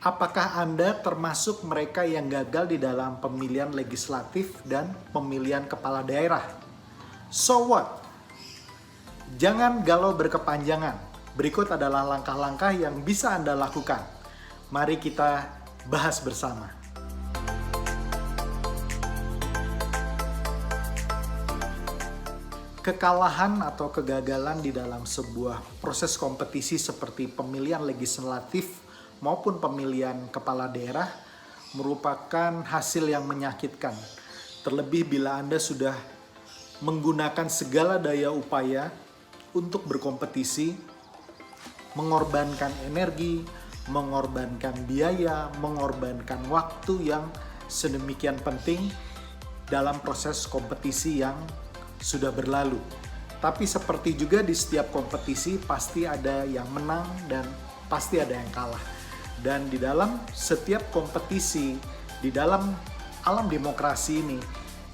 Apakah Anda termasuk mereka yang gagal di dalam pemilihan legislatif dan pemilihan kepala daerah? So what? Jangan galau berkepanjangan. Berikut adalah langkah-langkah yang bisa Anda lakukan. Mari kita bahas bersama. Kekalahan atau kegagalan di dalam sebuah proses kompetisi seperti pemilihan legislatif maupun pemilihan kepala daerah merupakan hasil yang menyakitkan. Terlebih bila Anda sudah menggunakan segala daya upaya untuk berkompetisi, mengorbankan energi, mengorbankan biaya, mengorbankan waktu yang sedemikian penting dalam proses kompetisi yang sudah berlalu. Tapi seperti juga di setiap kompetisi pasti ada yang menang dan pasti ada yang kalah. Dan di dalam setiap kompetisi, di dalam alam demokrasi ini,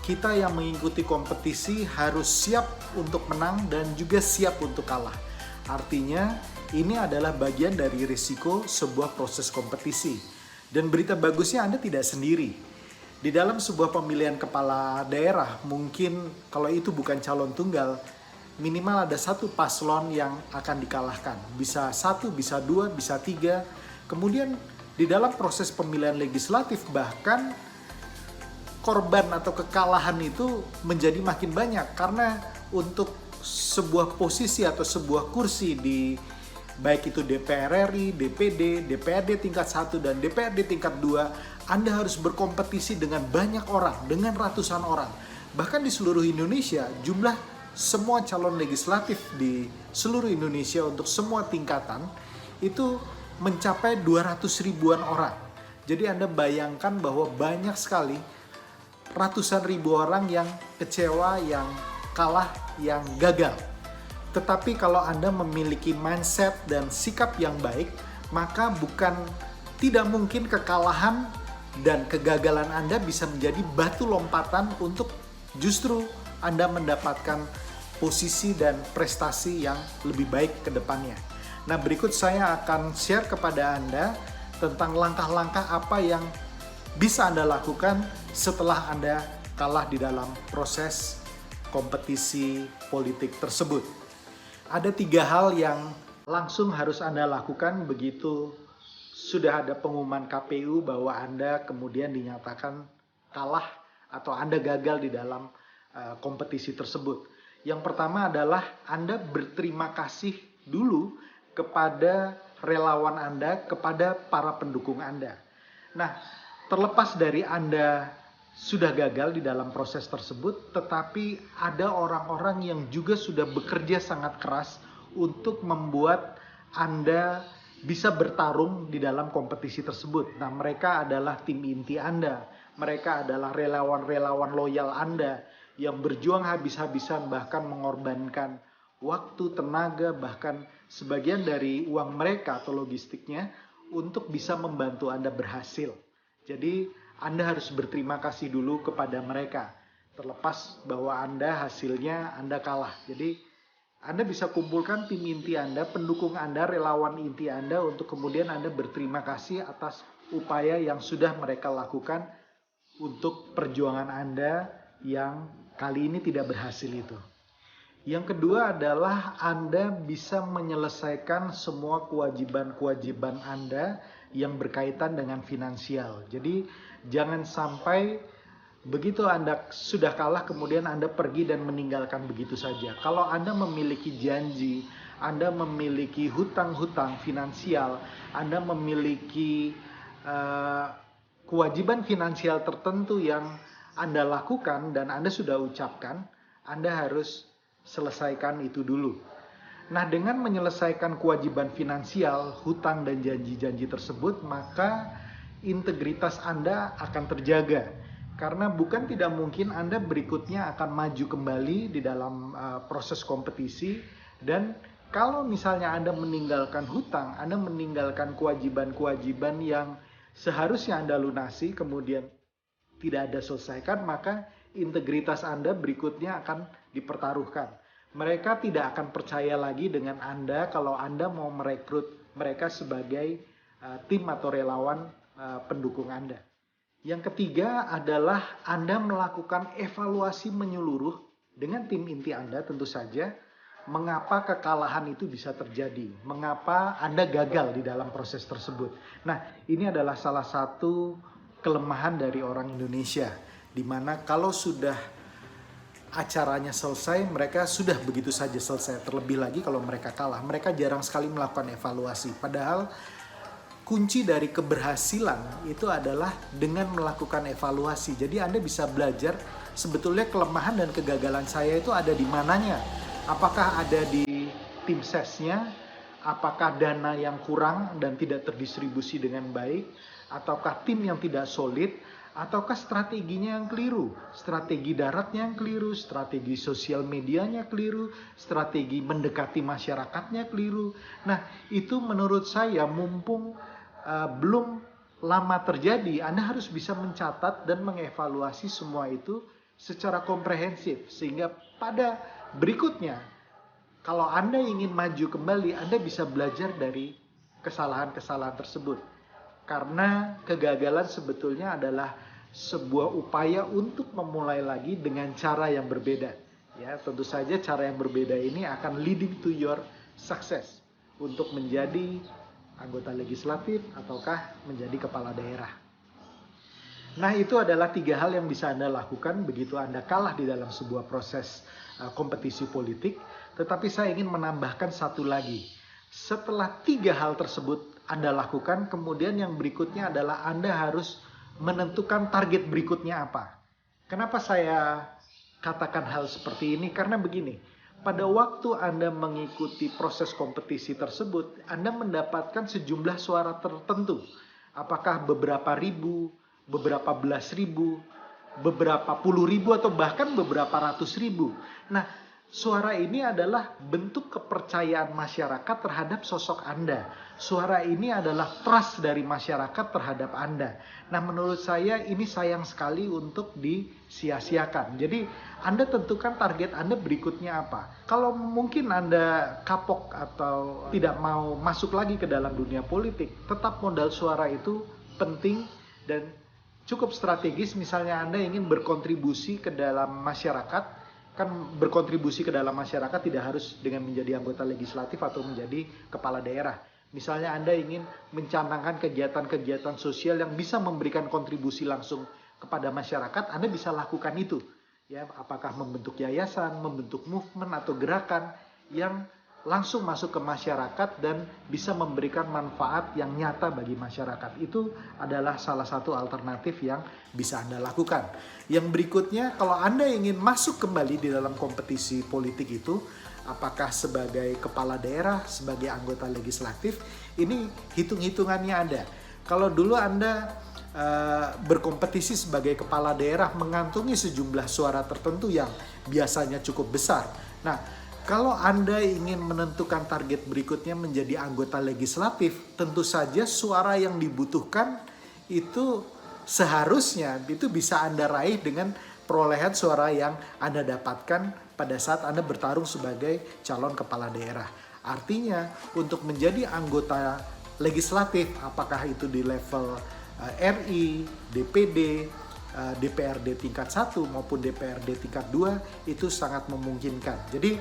kita yang mengikuti kompetisi harus siap untuk menang dan juga siap untuk kalah. Artinya ini adalah bagian dari risiko sebuah proses kompetisi. Dan berita bagusnya Anda tidak sendiri. Di dalam sebuah pemilihan kepala daerah, mungkin kalau itu bukan calon tunggal, minimal ada satu paslon yang akan dikalahkan. Bisa satu, bisa dua, bisa tiga. Kemudian di dalam proses pemilihan legislatif bahkan korban atau kekalahan itu menjadi makin banyak. Karena untuk sebuah posisi atau sebuah kursi di baik itu DPR RI, DPD, DPRD tingkat 1 dan DPRD tingkat 2, Anda harus berkompetisi dengan banyak orang, dengan ratusan orang. Bahkan di seluruh Indonesia, jumlah semua calon legislatif di seluruh Indonesia untuk semua tingkatan itu mencapai 200 ribuan orang. Jadi Anda bayangkan bahwa banyak sekali ratusan ribu orang yang kecewa, yang kalah, yang gagal. Tetapi kalau Anda memiliki mindset dan sikap yang baik, maka tidak mungkin kekalahan dan kegagalan Anda bisa menjadi batu lompatan untuk justru Anda mendapatkan posisi dan prestasi yang lebih baik ke depannya. Nah, berikut saya akan share kepada Anda tentang langkah-langkah apa yang bisa Anda lakukan setelah Anda kalah di dalam proses kompetisi politik tersebut. Ada 3 hal yang langsung harus Anda lakukan begitu sudah ada pengumuman KPU bahwa Anda kemudian dinyatakan kalah atau Anda gagal di dalam kompetisi tersebut. Yang pertama adalah Anda berterima kasih dulu kepada relawan Anda, kepada para pendukung Anda. Nah, terlepas dari Anda sudah gagal di dalam proses tersebut, tetapi ada orang-orang yang juga sudah bekerja sangat keras untuk membuat Anda bisa bertarung di dalam kompetisi tersebut. Nah, mereka adalah tim inti Anda, mereka adalah relawan-relawan loyal Anda yang berjuang habis-habisan, bahkan mengorbankan waktu, tenaga, bahkan sebagian dari uang mereka atau logistiknya untuk bisa membantu Anda berhasil. Jadi Anda harus berterima kasih dulu kepada mereka. Terlepas bahwa hasilnya Anda kalah. Jadi Anda bisa kumpulkan tim inti Anda, pendukung Anda, relawan inti Anda untuk kemudian Anda berterima kasih atas upaya yang sudah mereka lakukan untuk perjuangan Anda yang kali ini tidak berhasil itu. Yang kedua adalah Anda bisa menyelesaikan semua kewajiban-kewajiban Anda yang berkaitan dengan finansial. Jadi jangan sampai begitu Anda sudah kalah kemudian Anda pergi dan meninggalkan begitu saja. Kalau Anda memiliki janji, Anda memiliki hutang-hutang finansial, Anda memiliki kewajiban finansial tertentu yang Anda lakukan dan Anda sudah ucapkan, Anda harus selesaikan itu dulu. Nah, dengan menyelesaikan kewajiban finansial, hutang dan janji-janji tersebut, maka integritas Anda akan terjaga. Karena bukan tidak mungkin Anda berikutnya akan maju kembali di dalam proses kompetisi. Dan kalau misalnya Anda meninggalkan hutang, Anda meninggalkan kewajiban-kewajiban yang seharusnya Anda lunasi, kemudian tidak Anda selesaikan, maka integritas Anda berikutnya akan dipertaruhkan. Mereka tidak akan percaya lagi dengan Anda kalau Anda mau merekrut mereka sebagai tim atau relawan pendukung Anda. Yang ketiga adalah Anda melakukan evaluasi menyeluruh dengan tim inti Anda tentu saja. Mengapa kekalahan itu bisa terjadi? Mengapa Anda gagal di dalam proses tersebut? Nah, ini adalah salah satu kelemahan dari orang Indonesia, di mana kalau sudah acaranya selesai, mereka sudah begitu saja selesai. Terlebih lagi kalau mereka kalah, mereka jarang sekali melakukan evaluasi. Padahal kunci dari keberhasilan itu adalah dengan melakukan evaluasi. Jadi Anda bisa belajar sebetulnya kelemahan dan kegagalan saya itu ada di mananya. Apakah ada di tim sesnya, apakah dana yang kurang dan tidak terdistribusi dengan baik, ataukah tim yang tidak solid, ataukah strateginya yang keliru, strategi daratnya yang keliru, strategi sosial medianya keliru, strategi mendekati masyarakatnya keliru. Nah, itu menurut saya mumpung belum lama terjadi, Anda harus bisa mencatat dan mengevaluasi semua itu secara komprehensif, sehingga pada berikutnya, kalau Anda ingin maju kembali, Anda bisa belajar dari kesalahan-kesalahan tersebut. Karena kegagalan sebetulnya adalah sebuah upaya untuk memulai lagi dengan cara yang berbeda. Ya, tentu saja cara yang berbeda ini akan leading to your success untuk menjadi anggota legislatif ataukah menjadi kepala daerah. Nah, itu adalah 3 hal yang bisa Anda lakukan begitu Anda kalah di dalam sebuah proses kompetisi politik. Tetapi saya ingin menambahkan satu lagi. Setelah 3 hal tersebut Anda lakukan, kemudian yang berikutnya adalah Anda harus menentukan target berikutnya apa. Kenapa saya katakan hal seperti ini? Karena begini, pada waktu Anda mengikuti proses kompetisi tersebut, Anda mendapatkan sejumlah suara tertentu. Apakah beberapa ribu, beberapa belas ribu, beberapa puluh ribu, atau bahkan beberapa ratus ribu. Nah, suara ini adalah bentuk kepercayaan masyarakat terhadap sosok Anda. Suara ini adalah trust dari masyarakat terhadap Anda. Nah, menurut saya ini sayang sekali untuk disia-siakan. Jadi, Anda tentukan target Anda berikutnya apa. Kalau mungkin Anda kapok atau tidak mau masuk lagi ke dalam dunia politik, tetap modal suara itu penting dan cukup strategis. Misalnya Anda ingin berkontribusi ke dalam masyarakat, kan berkontribusi ke dalam masyarakat tidak harus dengan menjadi anggota legislatif atau menjadi kepala daerah. Misalnya Anda ingin mencanangkan kegiatan-kegiatan sosial yang bisa memberikan kontribusi langsung kepada masyarakat, Anda bisa lakukan itu. Ya, apakah membentuk yayasan, membentuk movement atau gerakan yang langsung masuk ke masyarakat dan bisa memberikan manfaat yang nyata bagi masyarakat. Itu adalah salah satu alternatif yang bisa Anda lakukan. Yang berikutnya, kalau Anda ingin masuk kembali di dalam kompetisi politik itu, apakah sebagai kepala daerah, sebagai anggota legislatif, ini hitung-hitungannya ada. Kalau dulu Anda berkompetisi sebagai kepala daerah mengantungi sejumlah suara tertentu yang biasanya cukup besar. Nah, kalau Anda ingin menentukan target berikutnya menjadi anggota legislatif, tentu saja suara yang dibutuhkan itu seharusnya itu bisa Anda raih dengan perolehan suara yang Anda dapatkan pada saat Anda bertarung sebagai calon kepala daerah. Artinya, untuk menjadi anggota legislatif, apakah itu di level RI, DPD, DPRD tingkat 1 maupun DPRD tingkat 2, itu sangat memungkinkan. Jadi,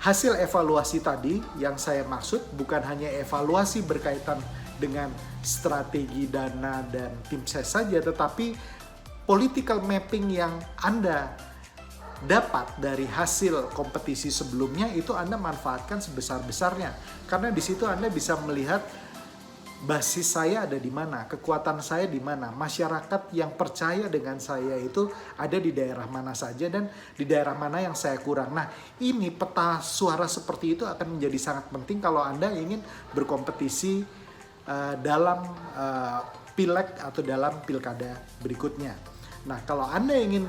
hasil evaluasi tadi yang saya maksud bukan hanya evaluasi berkaitan dengan strategi dana dan tim ses saja, tetapi political mapping yang Anda dapat dari hasil kompetisi sebelumnya itu Anda manfaatkan sebesar-besarnya. Karena di situ Anda bisa melihat basis saya ada di mana, kekuatan saya di mana, masyarakat yang percaya dengan saya itu ada di daerah mana saja dan di daerah mana yang saya kurang. Nah, ini peta suara seperti itu akan menjadi sangat penting kalau Anda ingin berkompetisi dalam pileg atau dalam pilkada berikutnya. Nah, kalau Anda ingin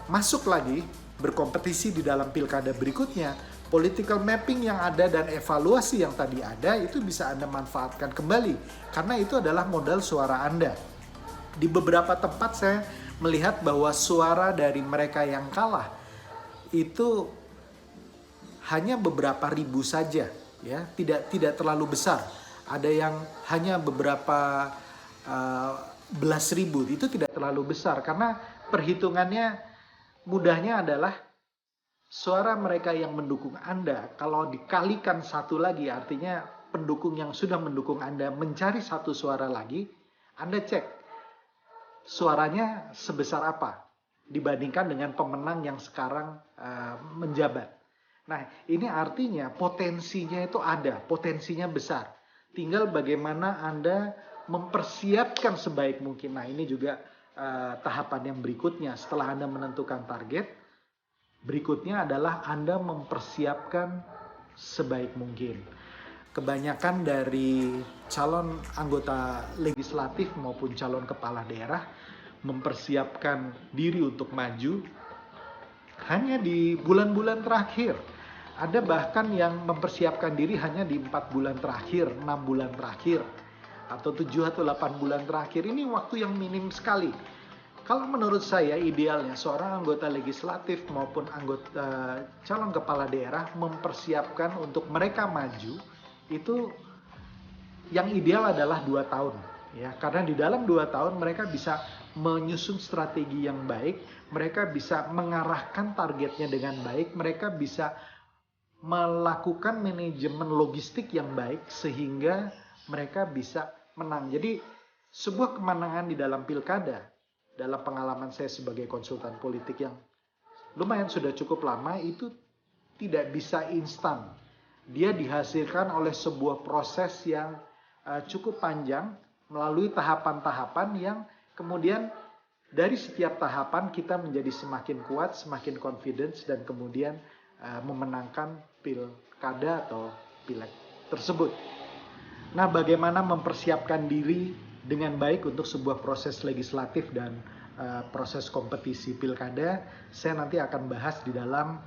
masuk lagi berkompetisi di dalam pilkada berikutnya, political mapping yang ada dan evaluasi yang tadi ada itu bisa Anda manfaatkan kembali karena itu adalah modal suara Anda. Di beberapa tempat saya melihat bahwa suara dari mereka yang kalah itu hanya beberapa ribu saja, ya, tidak terlalu besar. ada yang hanya beberapa belas ribu. Itu tidak terlalu besar karena perhitungannya mudahnya adalah suara mereka yang mendukung Anda kalau dikalikan satu lagi, artinya pendukung yang sudah mendukung Anda mencari satu suara lagi, Anda cek suaranya sebesar apa dibandingkan dengan pemenang yang sekarang menjabat. Nah, ini artinya potensinya itu ada, potensinya besar. Tinggal bagaimana Anda mempersiapkan sebaik mungkin. Nah, ini juga tahapan yang berikutnya. Setelah Anda menentukan target, berikutnya adalah Anda mempersiapkan sebaik mungkin. Kebanyakan dari calon anggota legislatif maupun calon kepala daerah mempersiapkan diri untuk maju hanya di bulan-bulan terakhir. Ada bahkan yang mempersiapkan diri hanya di 4 bulan terakhir, 6 bulan terakhir, atau 7 atau 8 bulan terakhir. Ini waktu yang minim sekali. Kalau menurut saya idealnya seorang anggota legislatif maupun anggota calon kepala daerah mempersiapkan untuk mereka maju itu yang ideal adalah 2 tahun. Ya, karena di dalam 2 tahun mereka bisa menyusun strategi yang baik, mereka bisa mengarahkan targetnya dengan baik, mereka bisa melakukan manajemen logistik yang baik sehingga mereka bisa menang. Jadi sebuah kemenangan di dalam pilkada, dalam pengalaman saya sebagai konsultan politik yang lumayan sudah cukup lama, itu tidak bisa instan. Dia dihasilkan oleh sebuah proses yang cukup panjang melalui tahapan-tahapan yang kemudian dari setiap tahapan kita menjadi semakin kuat, semakin confidence dan kemudian memenangkan pilkada atau pileg tersebut. Nah, bagaimana mempersiapkan diri dengan baik untuk sebuah proses legislatif dan proses kompetisi pilkada, saya nanti akan bahas di dalam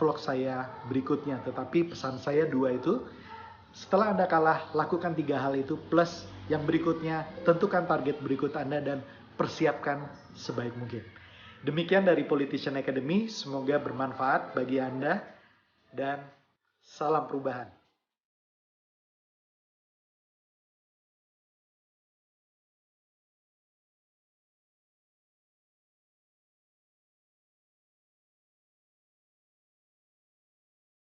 vlog saya berikutnya. Tetapi pesan saya 2 itu, setelah Anda kalah, lakukan 3 hal itu, plus yang berikutnya, tentukan target berikut Anda dan persiapkan sebaik mungkin. Demikian dari Politician Academy, semoga bermanfaat bagi Anda dan salam perubahan.